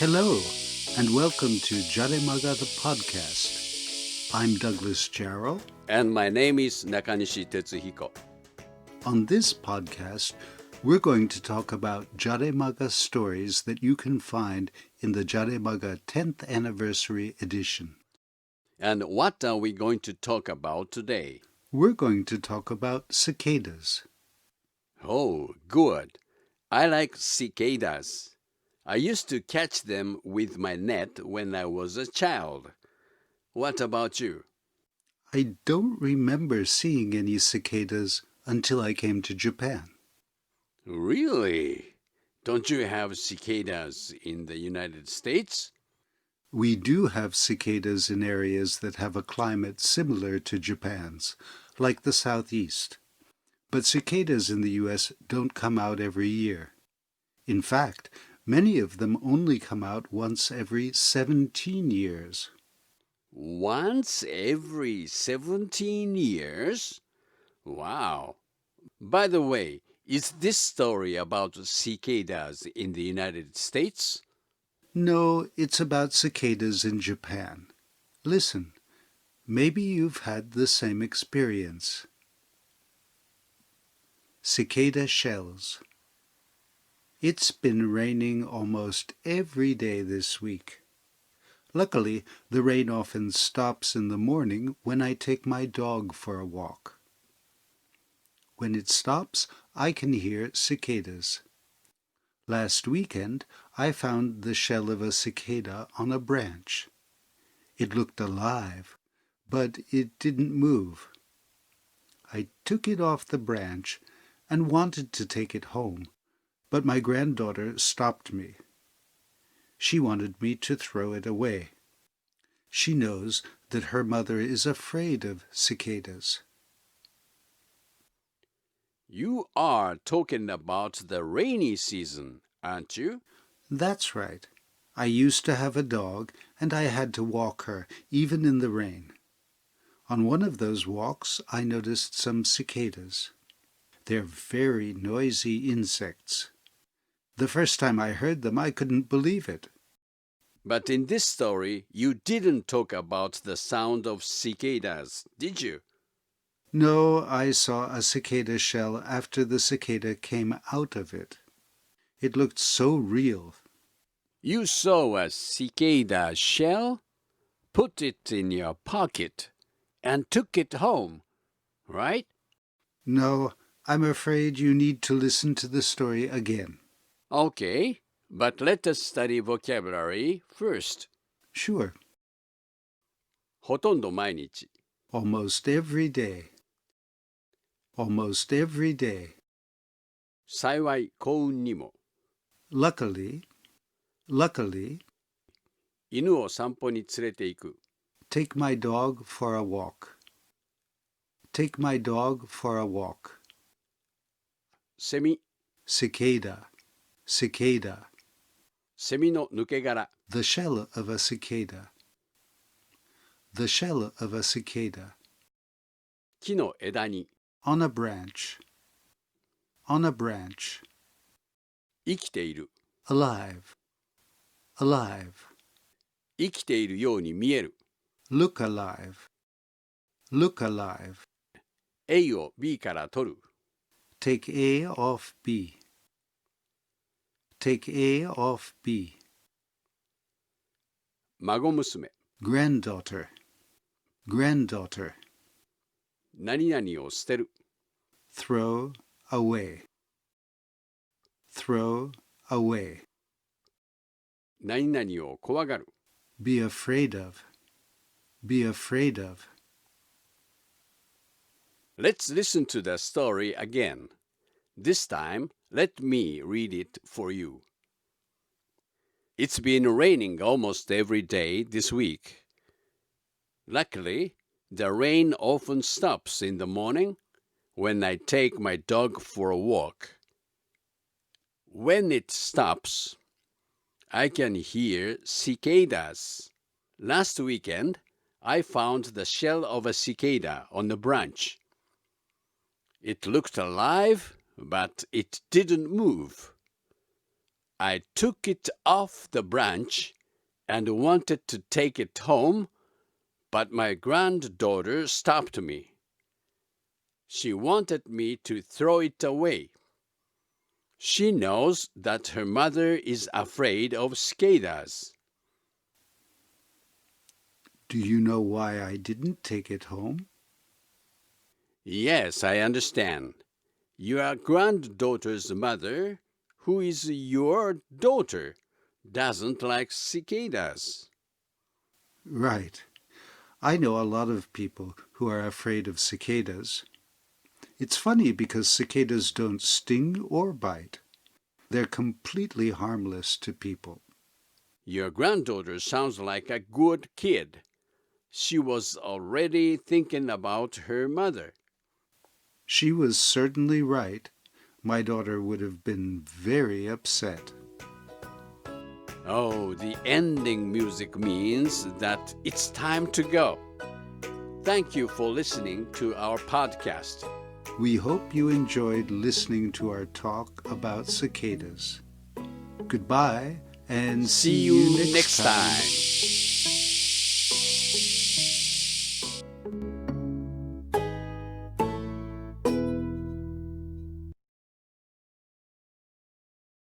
Hello, and welcome to Jaremaga the podcast. I'm Douglas Jarrell. And my name is Nakanishi Tetsuhiko. On this podcast, we're going to talk about Jaremaga stories that you can find in the Jaremaga 10th Anniversary Edition. And what are we going to talk about today? We're going to talk about cicadas. Oh, good. I like cicadas. I used to catch them with my net when I was a child. What about you? I don't remember seeing any cicadas until I came to Japan. Really? Don't you have cicadas in the United States? We do have cicadas in areas that have a climate similar to Japan's, like the southeast. But cicadas in the U.S. don't come out every year. In fact, many of them only come out once every 17 years. Once every 17 years? Wow. By the way, is this story about cicadas in the United States? No, it's about cicadas in Japan. Listen, maybe you've had the same experience. Cicada shells. It's been raining almost every day this week. Luckily, the rain often stops in the morning when I take my dog for a walk. When it stops, I can hear cicadas. Last weekend, I found the shell of a cicada on a branch. It looked alive, but it didn't move. I took it off the branch and wanted to take it home, but my granddaughter stopped me. She wanted me to throw it away. She knows that her mother is afraid of cicadas. You are talking about the rainy season, aren't you? That's right. I used to have a dog, and I had to walk her, even in the rain. On one of those walks, I noticed some cicadas. They're very noisy insects. The first time I heard them, I couldn't believe it. But in this story, you didn't talk about the sound of cicadas, did you? No, I saw a cicada shell after the cicada came out of it. It looked so real. You saw a cicada shell, put it in your pocket, and took it home, right? No, I'm afraid you need to listen to the story again. Okay, but let us study vocabulary first. Sure. ほとんど毎日 Almost every day. Almost every day. 幸い幸運にも Luckily, 犬を散歩に連れて行く take my dog for a walk. Take my dog for a walk. セミ Cicada. セミの抜け殻 The shell of a cicada. The shell of a cicada. 木の枝に On a branch. On a branch. 生きている Alive. 生きているように見える Look alive. A を B から取る Take A off B. Take A off B. 孫娘 Granddaughter. 何々を捨てる Throw away. 何々を怖がる Be afraid of. Let's listen to the story again. This time, let me read it for you. It's been raining almost every day this week. Luckily, the rain often stops in the morning when I take my dog for a walk. When it stops, I can hear cicadas. Last weekend, I found the shell of a cicada on the branch. It looked alive, but it didn't move. I took it off the branch and wanted to take it home, but my granddaughter stopped me. She wanted me to throw it away. She knows that her mother is afraid of cicadas. Do you know why I didn't take it home? Yes, I understand. Your granddaughter's mother, who is your daughter, doesn't like cicadas. Right. I know a lot of people who are afraid of cicadas. It's funny because cicadas don't sting or bite. They're completely harmless to people. Your granddaughter sounds like a good kid. She was already thinking about her mother. She was certainly right. My daughter would have been very upset. Oh, the ending music means that it's time to go. Thank you for listening to our podcast. We hope you enjoyed listening to our talk about cicadas. Goodbye and See you next time.